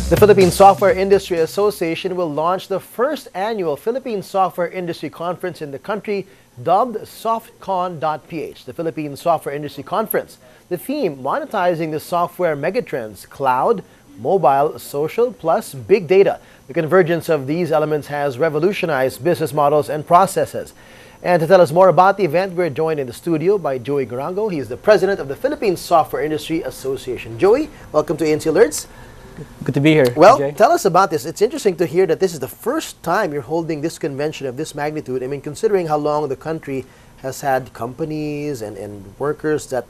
The Philippine Software Industry Association will launch the first annual Philippine Software Industry Conference in the country, dubbed SOFTCON.ph, the Philippine Software Industry Conference. The theme, monetizing the software megatrends, cloud, mobile, social, plus big data. The convergence of these elements has revolutionized business models and processes. And to tell us more about the event, we're joined in the studio by Joey Garango. He is the president of the Philippine Software Industry Association. Joey, welcome to ANC Alerts. Good to be here. Well, PJ. Tell us about this. It's interesting to hear that this is the first time you're holding this convention of this magnitude. I mean, considering how long the country has had companies and workers that,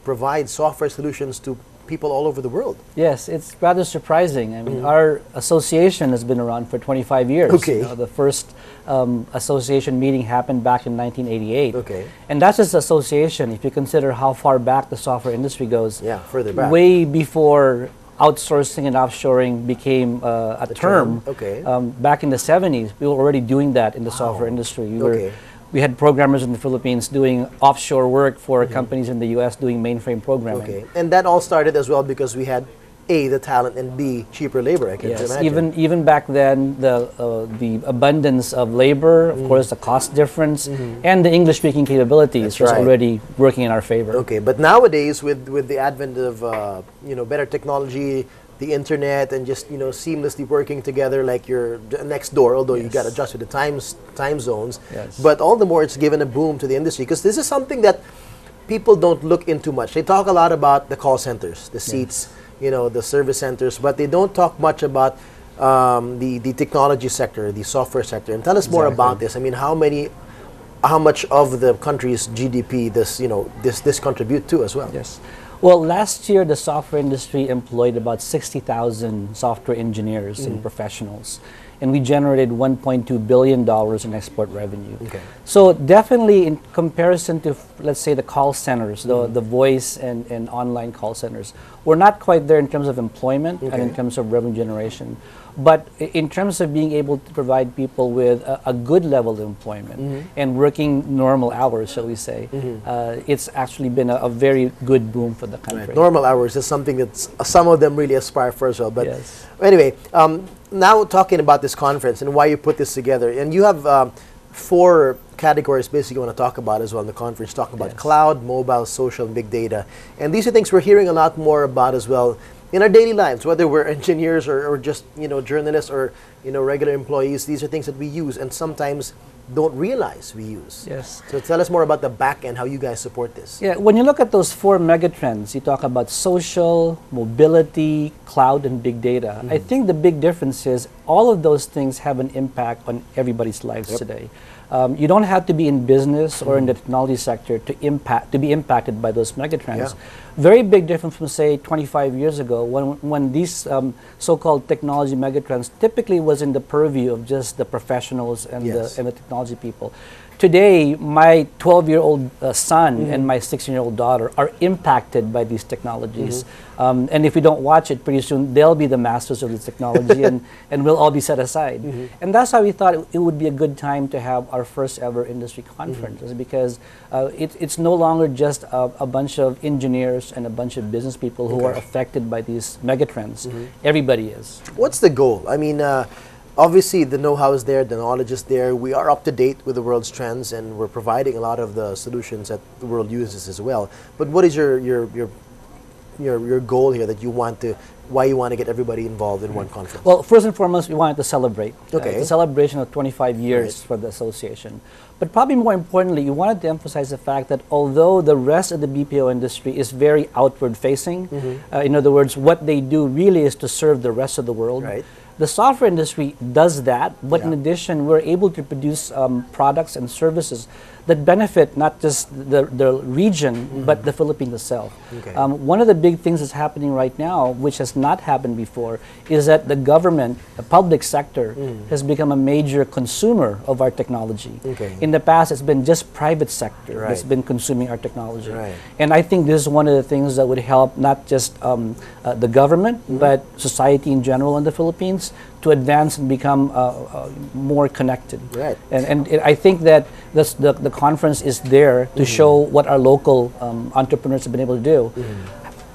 provide software solutions to people all over the world. Yes, it's rather surprising. I mean, our association has been around for 25 years. Okay. The first association meeting happened back in 1988. Okay. And that's just association. If you consider how far back the software industry goes. Yeah, further back. Way before outsourcing and offshoring became a term. Okay. Back in the 70s, we were already doing that in the software industry. We had programmers in the Philippines doing offshore work for companies in the U.S. doing mainframe programming. Okay. And that all started as well because we had A, the talent, and B, cheaper labor, I can imagine. Even back then, the abundance of labor, of course, the cost difference, and the English-speaking capabilities was already working in our favor. Okay, but nowadays, with the advent of better technology, the internet, and just seamlessly working together like you're next door, although you got to adjust with the time zones. Yes. But all the more, it's given a boom to the industry because this is something that people don't look into much. They talk a lot about the call centers, the seats. The service centers, but they don't talk much about the technology sector, the software sector. And tell us more about this. I mean, how much of the country's GDP this contribute to as well? Yes. Well, last year the software industry employed about 60,000 software engineers and professionals, and we generated $1.2 billion in export revenue. Okay. So definitely in comparison to, let's say, the call centers, the voice and online call centers, we're not quite there in terms of employment and in terms of revenue generation. But in terms of being able to provide people with a good level of employment and working normal hours, shall we say, it's actually been a very good boom for the country. Right. Normal hours is something that some of them really aspire for as well. But anyway, now talking about this conference and why you put this together, and you have 4 categories basically you want to talk about as well in the conference, talking about cloud, mobile, social, and big data. And these are things we're hearing a lot more about as well in our daily lives, whether we're engineers or just journalists or regular employees. These are things that we use and sometimes don't realize we use. Yes. So tell us more about the back end, how you guys support this. Yeah, when you look at those 4 megatrends, you talk about social, mobility, cloud, and big data. I think the big difference is all of those things have an impact on everybody's lives today. You don't have to be in business or in the technology sector to be impacted by those megatrends. Very big difference from, say, 25 years ago when these so-called technology megatrends typically was in the purview of just the professionals and the technology people. Today, my 12-year-old son and my 16-year-old daughter are impacted by these technologies. And if we don't watch it, pretty soon they'll be the masters of this technology and we'll all be set aside. And that's how we thought it would be a good time to have our first ever industry conference, because it's no longer just a bunch of engineers and a bunch of business people who are affected by these megatrends. Everybody is. What's the goal? I mean, obviously, the know-how is there, the knowledge is there. We are up to date with the world's trends, and we're providing a lot of the solutions that the world uses as well. But what is your goal here that you want to? Why you want to get everybody involved in one conference? Well, first and foremost, we wanted to celebrate. Okay. It's a celebration of 25 years for the association. But probably more importantly, you wanted to emphasize the fact that although the rest of the BPO industry is very outward-facing, in other words, what they do really is to serve the rest of the world. Right. The software industry does that, but in addition, we're able to produce products and services that benefit not just the region, but the Philippines itself. Okay. One of the big things that's happening right now, which has not happened before, is that the government, the public sector, has become a major consumer of our technology. Okay. In the past, it's been just private sector that's been consuming our technology. Right. And I think this is one of the things that would help not just the government, but society in general in the Philippines to advance and become more connected. Right. And I think that the conference is there to show what our local entrepreneurs have been able to do.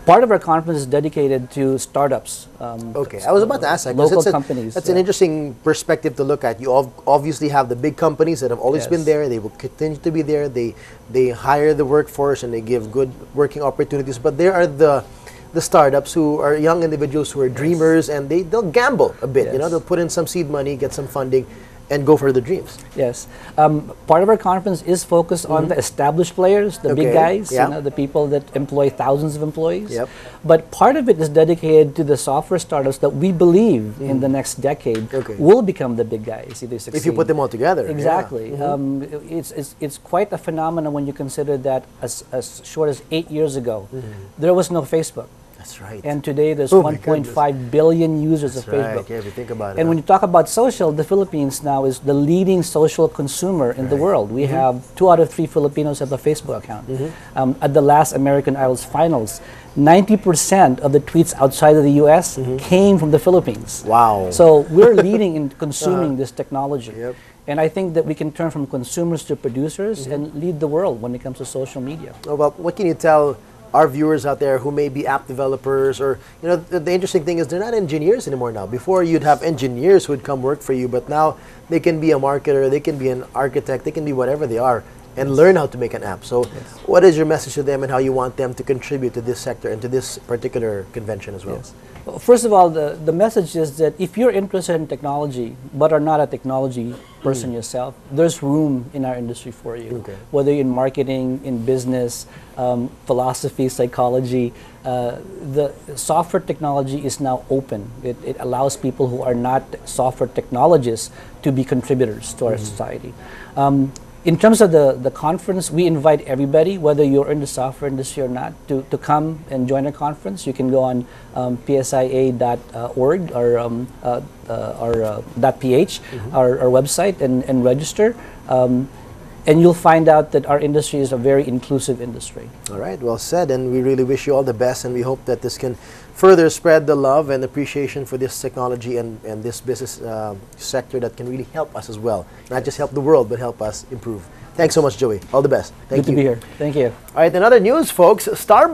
Part of our conference is dedicated to startups. Okay, I was about to ask that. 'Cause Local companies. That's an interesting perspective to look at. You obviously have the big companies that have always been Yes. there. They will continue to be there. They hire the workforce and they give good working opportunities. But there are the startups who are young individuals who are dreamers, and they'll gamble a bit. You know, Yes. they'll put in some seed money, get some funding, and go for the dreams. Yes. Part of our conference is focused on the established players, the big Okay, guys, yeah. you know, the people that employ thousands of employees. Yep. But part of it is dedicated to the software startups that we believe in the next decade Okay. will become the big guys if they succeed. If you put them all together. Exactly. Yeah. It's quite a phenomenon when you consider that as short as 8 years ago, there was no Facebook. That's right. And today there's Oh my 1.5 billion users That's of Facebook. right. Yeah, if you think about it. And when you talk about social, the Philippines now is the leading social consumer in the world. We have 2 out of 3 Filipinos have a Facebook account. At the last American Idol finals, 90% of the tweets outside of the US came from the Philippines. Wow. So we're leading in consuming this technology. Yep. And I think that we can turn from consumers to producers and lead the world when it comes to social media. Oh, well, what can you tell our viewers out there who may be app developers, or, you know, the interesting thing is they're not engineers anymore now. Before you'd have engineers who would come work for you, but now they can be a marketer, they can be an architect, they can be whatever they are and learn how to make an app. So what is your message to them and how you want them to contribute to this sector and to this particular convention as well? Well, first of all, the message is that if you're interested in technology but are not a technology person yourself, there's room in our industry for you. Okay. Whether you're in marketing, in business, philosophy, psychology, the software technology is now open. It allows people who are not software technologists to be contributors to our society. In terms of the conference, we invite everybody, whether you're in the software industry or not, to come and join our conference. You can go on PSIA.org or .ph, our website, and register. And you'll find out that our industry is a very inclusive industry. All right, well said, and we really wish you all the best, and we hope that this can further spread the love and appreciation for this technology and this business sector that can really help us as well. Not just help the world, but help us improve. Thanks so much, Joey. All the best. Thank you. Good to be here. Thank you. All right, in other news, folks, Starbucks